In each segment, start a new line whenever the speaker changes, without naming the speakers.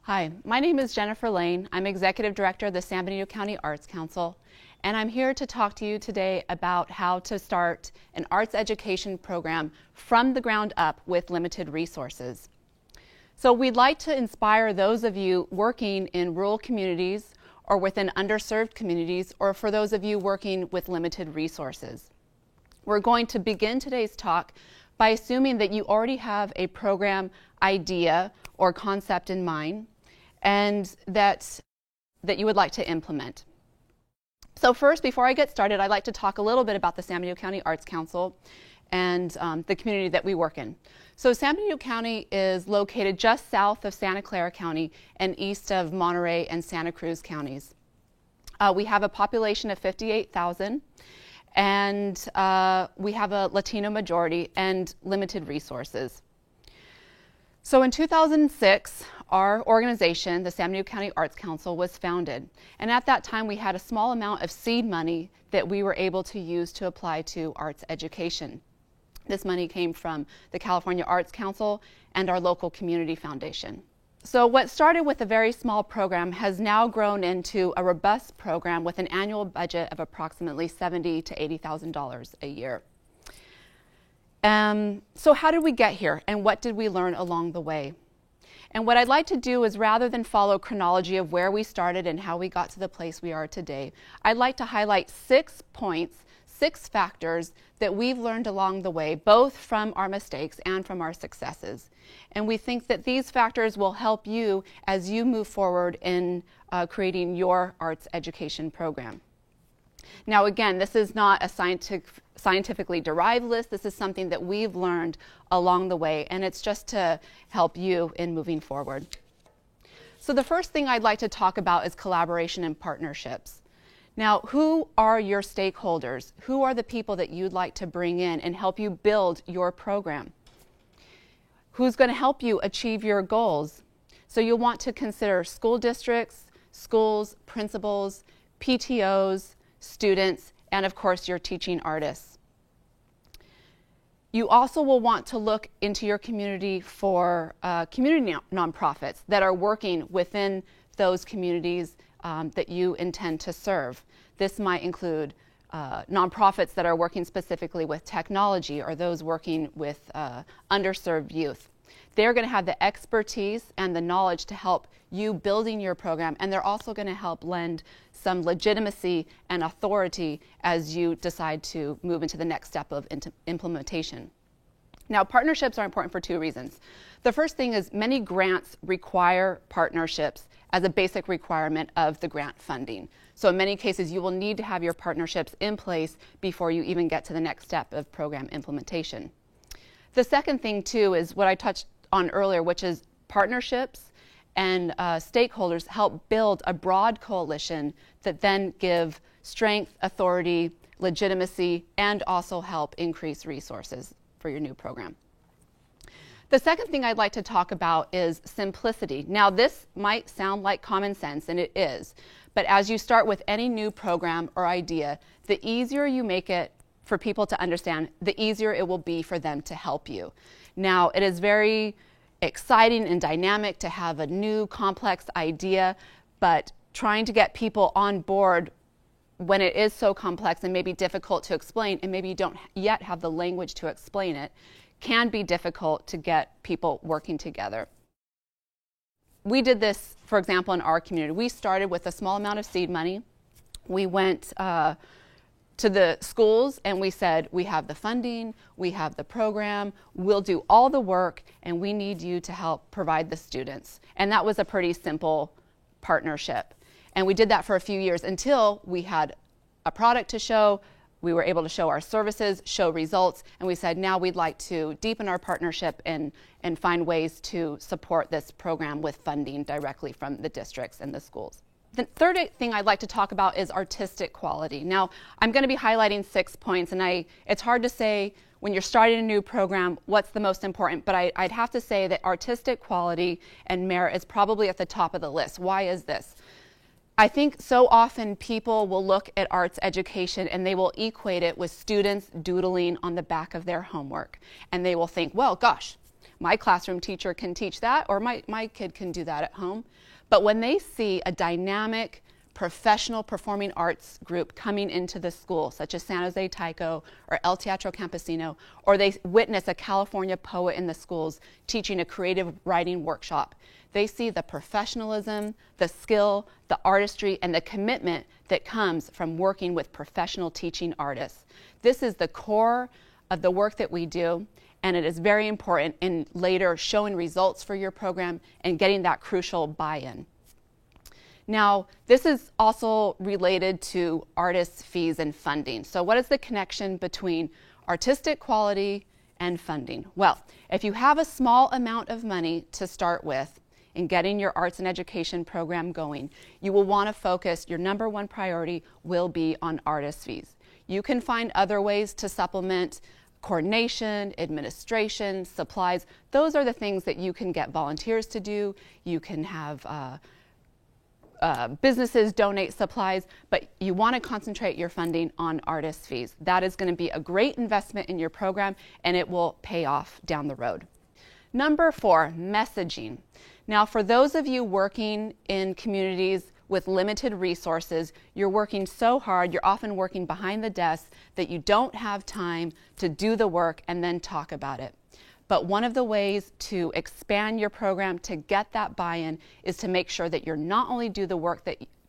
Hi, my name is Jennifer Lane. I'm Executive Director of the San Benito County Arts Council, and I'm here to talk to you today about how to start an arts education program from the ground up with limited resources. So we'd like to inspire those of you working in rural communities or within underserved communities, or for those of you working with limited resources. We're going to begin today's talk by assuming that you already have a program idea or concept in mind, and that you would like to implement. So first, before I get started, I'd like to talk a little bit about the San Benito County Arts Council and the community that we work in. So San Benito County is located just south of Santa Clara County and east of Monterey and Santa Cruz counties. We have a population of 58,000, and we have a Latino majority and limited resources. So in 2006, our organization, the San Benito County Arts Council, was founded. And at that time, we had a small amount of seed money that we were able to use to apply to arts education. This money came from the California Arts Council and our local community foundation. So what started with a very small program has now grown into a robust program with an annual budget of approximately $70,000 to $80,000 a year. So how did we get here, and what did we learn along the way? And what I'd like to do is, rather than follow chronology of where we started and how we got to the place we are today, I'd like to highlight 6 points, 6 factors that we've learned along the way, both from our mistakes and from our successes. And we think that these factors will help you as you move forward in creating your arts education program. Now again, this is not a scientifically derived list. This is something that we've learned along the way, and it's just to help you in moving forward. So the first thing I'd like to talk about is collaboration and partnerships. Now, who are your stakeholders? Who are the people that you'd like to bring in and help you build your program? Who's going to help you achieve your goals? So you'll want to consider school districts, schools, principals, PTOs, students, and of course your teaching artists. You also will want to look into your community for community nonprofits that are working within those communities that you intend to serve. This might include nonprofits that are working specifically with technology, or those working with underserved youth. They're going to have the expertise and the knowledge to help you building your program, and they're also going to help lend some legitimacy and authority as you decide to move into the next step of implementation. Now, partnerships are important for 2 reasons. The first thing is many grants require partnerships as a basic requirement of the grant funding. So in many cases, you will need to have your partnerships in place before you even get to the next step of program implementation. The second thing, too, is what I touched on earlier, which is partnerships and stakeholders help build a broad coalition that then give strength, authority, legitimacy, and also help increase resources for your new program. The second thing I'd like to talk about is simplicity. Now, this might sound like common sense, and it is, but as you start with any new program or idea, the easier you make it for people to understand, the easier it will be for them to help you. Now, it is very exciting and dynamic to have a new complex idea, but trying to get people on board when it is so complex and maybe difficult to explain, and maybe you don't yet have the language to explain it, can be difficult to get people working together. We did this, for example, in our community. We started with a small amount of seed money. We went to the schools and we said, we have the funding, we have the program, we'll do all the work, and we need you to help provide the students. And that was a pretty simple partnership. And we did that for a few years until we had a product to show, we were able to show our services, show results, and we said now we'd like to deepen our partnership and find ways to support this program with funding directly from the districts and the schools. The third thing I'd like to talk about is artistic quality. Now, I'm going to be highlighting 6 points, and it's hard to say when you're starting a new program what's the most important, but I'd have to say that artistic quality and merit is probably at the top of the list. Why is this? I think so often people will look at arts education and they will equate it with students doodling on the back of their homework. And they will think, well, gosh, My classroom teacher can teach that, or my kid can do that at home. But when they see a dynamic, professional performing arts group coming into the school, such as San Jose Taiko or El Teatro Campesino, or they witness a California poet in the schools teaching a creative writing workshop, they see the professionalism, the skill, the artistry, and the commitment that comes from working with professional teaching artists. This is the core of the work that we do, and it is very important in later showing results for your program and getting that crucial buy-in. Now, this is also related to artists' fees and funding. So what is the connection between artistic quality and funding? Well, if you have a small amount of money to start with in getting your arts and education program going, you will want to focus, your number one priority will be on artist fees. You can find other ways to supplement coordination, administration, supplies. Those are the things that you can get volunteers to do. You can have businesses donate supplies, but you want to concentrate your funding on artist fees. That is going to be a great investment in your program, and it will pay off down the road. Number 4, messaging. Now, for those of you working in communities with limited resources, you're working so hard, you're often working behind the desk that you don't have time to do the work and then talk about it. But one of the ways to expand your program to get that buy-in is to make sure that you're not only do the work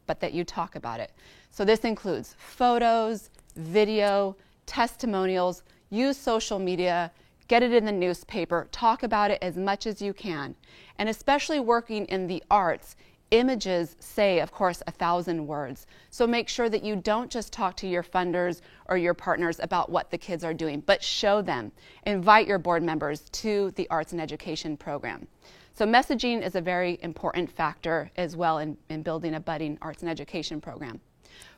but that you talk about it. So this includes photos, video, testimonials, use social media, get it in the newspaper, talk about it as much as you can. And especially working in the arts, images say, of course, 1,000 words. So make sure that you don't just talk to your funders or your partners about what the kids are doing, but show them. Invite your board members to the arts and education program. So messaging is a very important factor as well in building a budding arts and education program.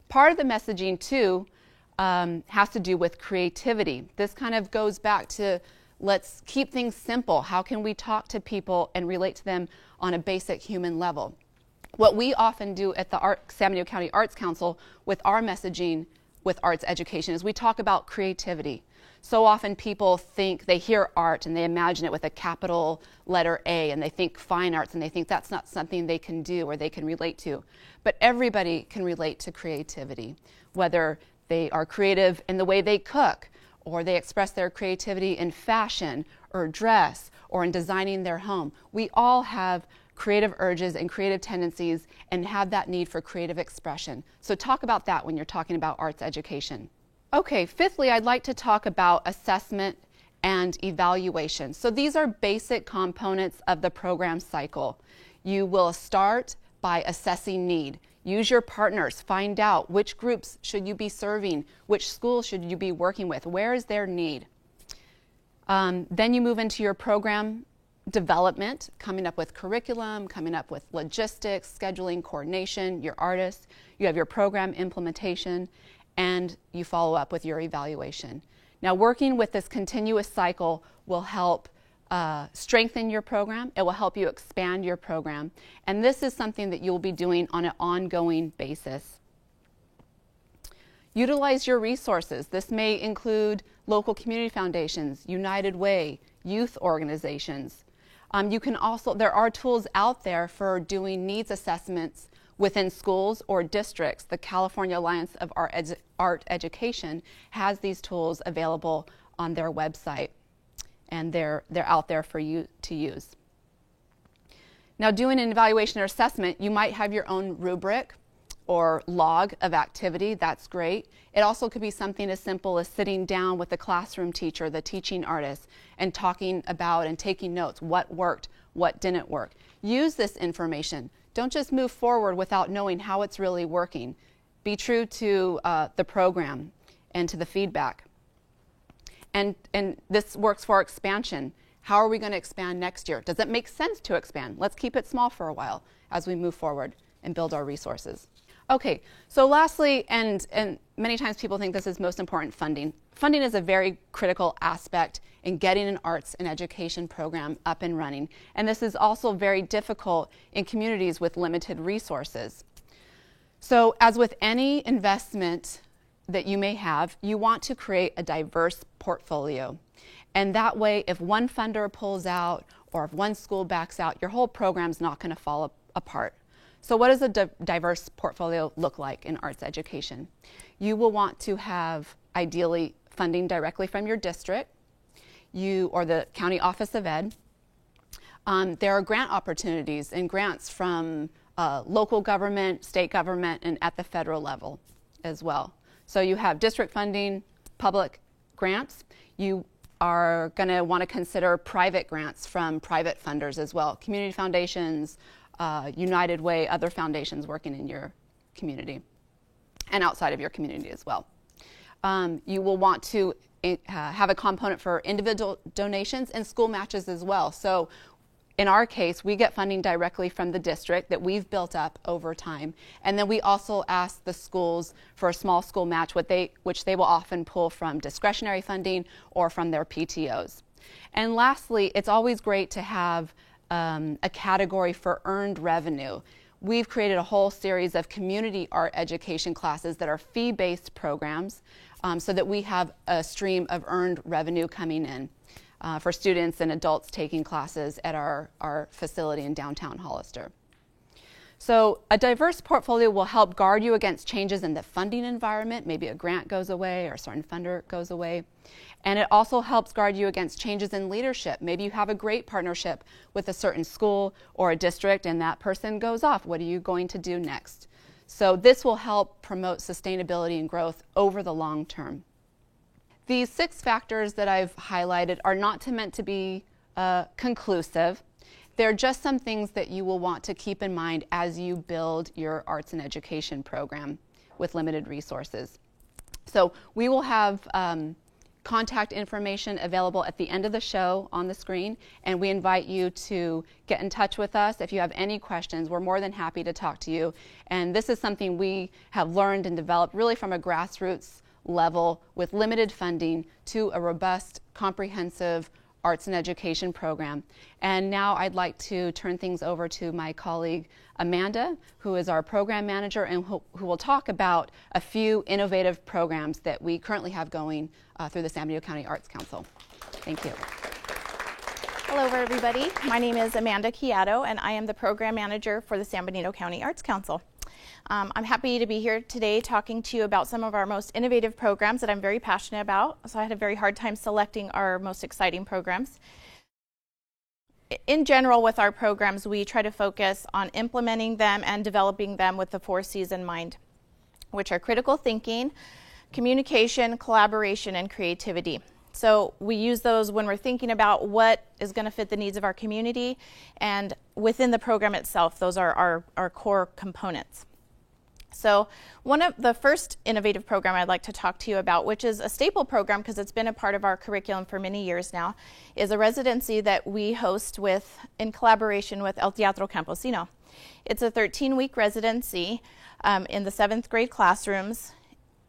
Part of the messaging, too, has to do with creativity. This kind of goes back to let's keep things simple. How can we talk to people and relate to them on a basic human level? What we often do at the San Benito County Arts Council with our messaging with arts education is we talk about creativity. So often people think, they hear art and they imagine it with a capital letter A, and they think fine arts and they think that's not something they can do or they can relate to. But everybody can relate to creativity, whether they are creative in the way they cook, or they express their creativity in fashion or dress or in designing their home. We all have creative urges and creative tendencies and have that need for creative expression. So talk about that when you're talking about arts education. Okay, fifthly, I'd like to talk about assessment and evaluation. So these are basic components of the program cycle. You will start by assessing need. Use your partners. Find out which groups should you be serving, which schools should you be working with, where is their need. Then you move into your program development, coming up with curriculum, coming up with logistics, scheduling, coordination, your artists. You have your program implementation, and you follow up with your evaluation. Now, working with this continuous cycle will help strengthen your program. It will help you expand your program. And this is something that you'll be doing on an ongoing basis. Utilize your resources. This may include local community foundations, United Way, youth organizations. You can also, there are tools out there for doing needs assessments within schools or districts. The California Alliance of Art Education has these tools available on their website, and they're out there for you to use. Now, doing an evaluation or assessment, you might have your own rubric or log of activity. That's great. It also could be something as simple as sitting down with the classroom teacher, the teaching artist, and talking about and taking notes. What worked, what didn't work. Use this information. Don't just move forward without knowing how it's really working. Be true to the program and to the feedback. And this works for expansion. How are we going to expand next year? Does it make sense to expand? Let's keep it small for a while as we move forward and build our resources. Okay, so lastly, and many times people think this is most important, funding. Funding is a very critical aspect in getting an arts and education program up and running. And this is also very difficult in communities with limited resources. So as with any investment that you may have, you want to create a diverse portfolio. And that way, if one funder pulls out or if one school backs out, your whole program's not going to fall apart. So what does a diverse portfolio look like in arts education? You will want to have, ideally, funding directly from your district, or the County Office of Ed. There are grant opportunities and grants from local government, state government, and at the federal level as well. So you have district funding, public grants. You are going to want to consider private grants from private funders as well, community foundations, United Way, other foundations working in your community and outside of your community as well. You will want to have a component for individual donations and school matches as well. So in our case, we get funding directly from the district that we've built up over time. And then we also ask the schools for a small school match, which they will often pull from discretionary funding or from their PTOs. And lastly, it's always great to have a category for earned revenue. We've created a whole series of community art education classes that are fee-based programs so that we have a stream of earned revenue coming in for students and adults taking classes at our facility in downtown Hollister. So a diverse portfolio will help guard you against changes in the funding environment. Maybe a grant goes away or a certain funder goes away. And it also helps guard you against changes in leadership. Maybe you have a great partnership with a certain school or a district and that person goes off. What are you going to do next? So this will help promote sustainability and growth over the long term. These 6 factors that I've highlighted are not meant to be conclusive. They're just some things that you will want to keep in mind as you build your arts and education program with limited resources. So we will have contact information available at the end of the show on the screen, and we invite you to get in touch with us. If you have any questions, we're more than happy to talk to you. And this is something we have learned and developed really from a grassroots level with limited funding to a robust, comprehensive arts and education program. And now I'd like to turn things over to my colleague Amanda, who is our program manager and who will talk about a few innovative programs that we currently have going through the San Benito County Arts Council. Thank you.
Hello everybody, my name is Amanda Chiato and I am the program manager for the San Benito County Arts Council. I'm happy to be here today talking to you about some of our most innovative programs that I'm very passionate about. So I had a very hard time selecting our most exciting programs. In general, with our programs, we try to focus on implementing them and developing them with the 4 C's in mind, which are critical thinking, communication, collaboration, and creativity. So we use those when we're thinking about what is going to fit the needs of our community, and within the program itself, those are our core components. So one of the first innovative program I'd like to talk to you about, which is a staple program because it's been a part of our curriculum for many years now, is a residency that we host in collaboration with El Teatro Campesino. It's a 13-week residency in the 7th grade classrooms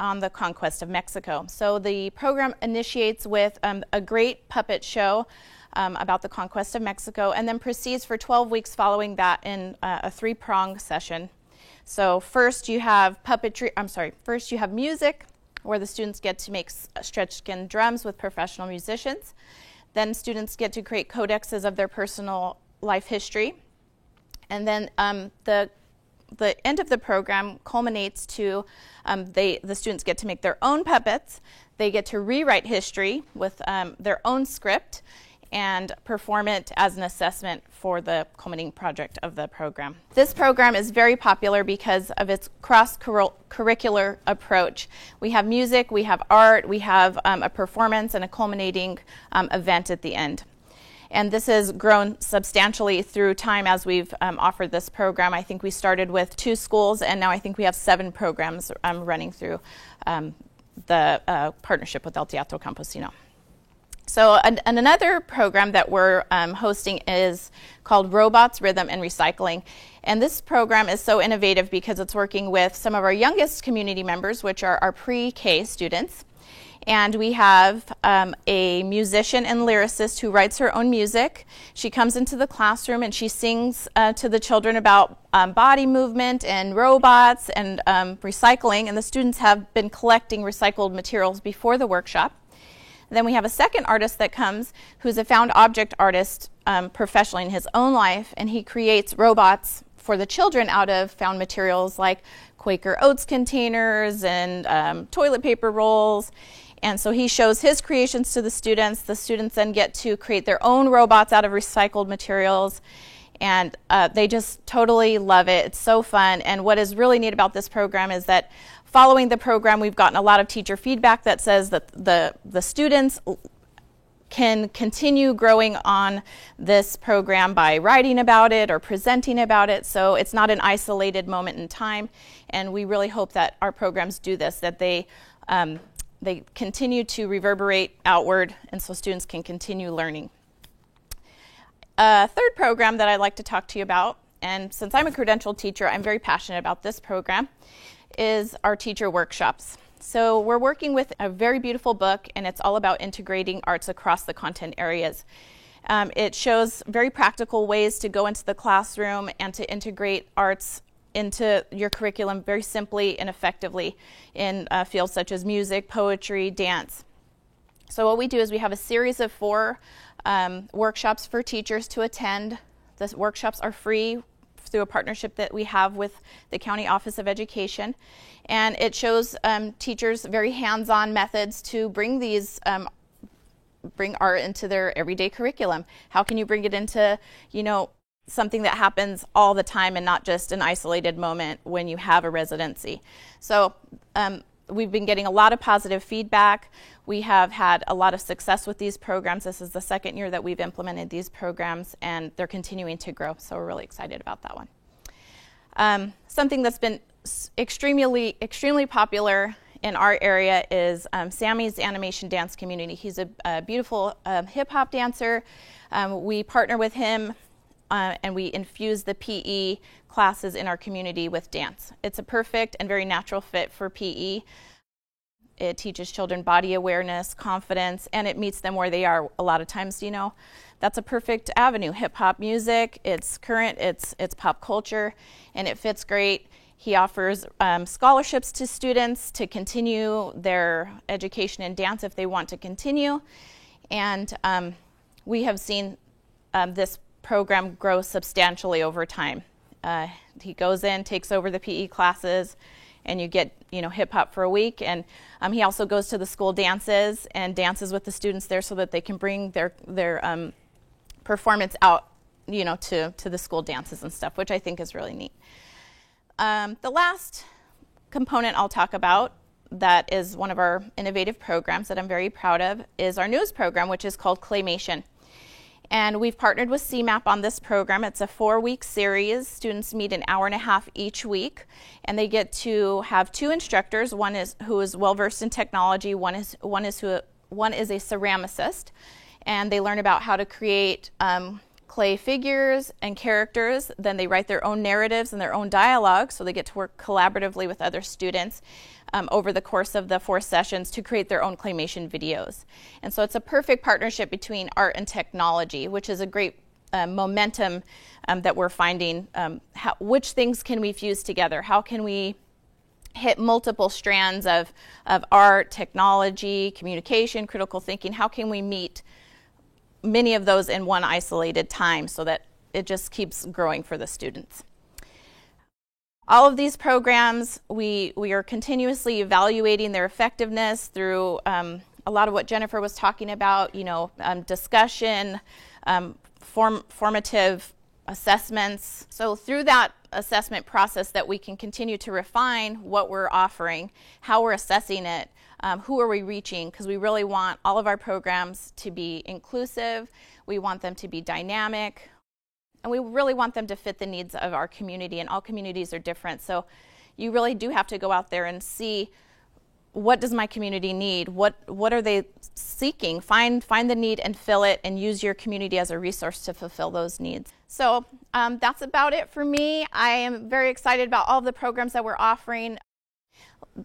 on the conquest of Mexico. So the program initiates with a great puppet show about the conquest of Mexico, and then proceeds for 12 weeks following that in a 3-prong session. So first you have first you have music, where the students get to make stretch skin drums with professional musicians. Then students get to create codexes of their personal life history. And then the end of the program culminates to the students get to make their own puppets. They get to rewrite history with their own script and perform it as an assessment for the culminating project of the program. This program is very popular because of its cross-curricular approach. We have music, we have art, we have a performance and a culminating event at the end. And this has grown substantially through time as we've offered this program. I think we started with 2 schools, and now I think we have 7 programs running through the partnership with El Teatro Campesino. So another program that we're hosting is called Robots, Rhythm, and Recycling. And this program is so innovative because it's working with some of our youngest community members, which are our pre-K students. And we have a musician and lyricist who writes her own music. She comes into the classroom and she sings to the children about body movement and robots and recycling. And the students have been collecting recycled materials before the workshop. And then we have a second artist that comes who's a found object artist professionally in his own life, and he creates robots for the children out of found materials like Quaker Oats containers and toilet paper rolls. And so he shows his creations to the students. The students then get to create their own robots out of recycled materials. And they just totally love it. It's so fun. And what is really neat about this program is that following the program, we've gotten a lot of teacher feedback that says that the students can continue growing on this program by writing about it or presenting about it. So it's not an isolated moment in time. And we really hope that our programs do this, that they continue to reverberate outward, and so students can continue learning. A third program that I'd like to talk to you about, and since I'm a credentialed teacher, I'm very passionate about this program, is our teacher workshops. So we're working with a very beautiful book, and it's all about integrating arts across the content areas. It shows very practical ways to go into the classroom and to integrate arts into your curriculum very simply and effectively in fields such as music, poetry, dance. So what we do is we have a series of 4 workshops for teachers to attend. The workshops are free through a partnership that we have with the County Office of Education. And it shows teachers very hands-on methods to bring these bring art into their everyday curriculum. How can you bring it into, something that happens all the time and not just an isolated moment when you have a residency? So we've been getting a lot of positive feedback. We have had a lot of success with these programs. This is the second year that we've implemented these programs, and they're continuing to grow, so we're really excited about that one. Something that's been extremely popular in our area is Sammy's Animation Dance Community. He's a beautiful hip-hop dancer. We partner with him and we infuse the PE classes in our community with dance. It's a perfect and very natural fit for PE. It teaches children body awareness, confidence, and it meets them where they are. A lot of times, that's a perfect avenue. Hip-hop music, it's current, it's pop culture, and it fits great. He offers scholarships to students to continue their education in dance if they want to continue. And we have seen this program grow substantially over time. He goes in, takes over the PE classes, and you get hip-hop for a week. And he also goes to the school dances and dances with the students there so that they can bring their performance out to the school dances and stuff, which I think is really neat. The last component I'll talk about that is one of our innovative programs that I'm very proud of is our newest program, which is called Claymation. And we've partnered with CMAP on this program. It's a 4-week series. Students meet an hour and a half each week, and they get to have 2 instructors. One is who is well-versed in technology. One is a ceramicist, and they learn about how to create clay figures and characters. Then they write their own narratives and their own dialogue, so they get to work collaboratively with other students over the course of the 4 sessions to create their own claymation videos. And so it's a perfect partnership between art and technology, which is a great momentum that we're finding. Which things can we fuse together? How can we hit multiple strands of art, technology, communication, critical thinking? How can we meet many of those in one isolated time so that it just keeps growing for the students? All of these programs, we are continuously evaluating their effectiveness through a lot of what Jennifer was talking about, discussion, formative assessments. So through that assessment process that we can continue to refine what we're offering, how we're assessing it, who are we reaching, because we really want all of our programs to be inclusive, we want them to be dynamic, and we really want them to fit the needs of our community, and all communities are different. So you really do have to go out there and see, what does my community need? What are they seeking? Find the need and fill it, and use your community as a resource to fulfill those needs. So that's about it for me. I am very excited about all of the programs that we're offering.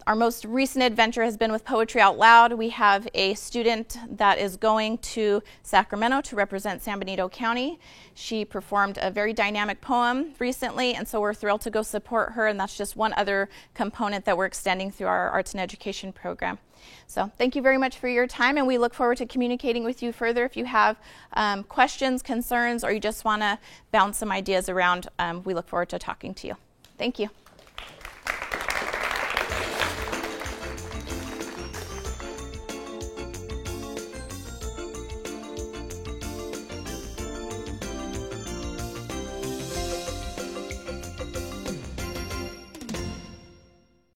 Our most recent adventure has been with Poetry Out Loud. We have a student that is going to Sacramento to represent San Benito County. She performed a very dynamic poem recently, and so we're thrilled to go support her, and that's just one other component that we're extending through our arts and education program. So thank you very much for your time, and we look forward to communicating with you further. If you have questions, concerns, or you just want to bounce some ideas around, we look forward to talking to you. Thank you.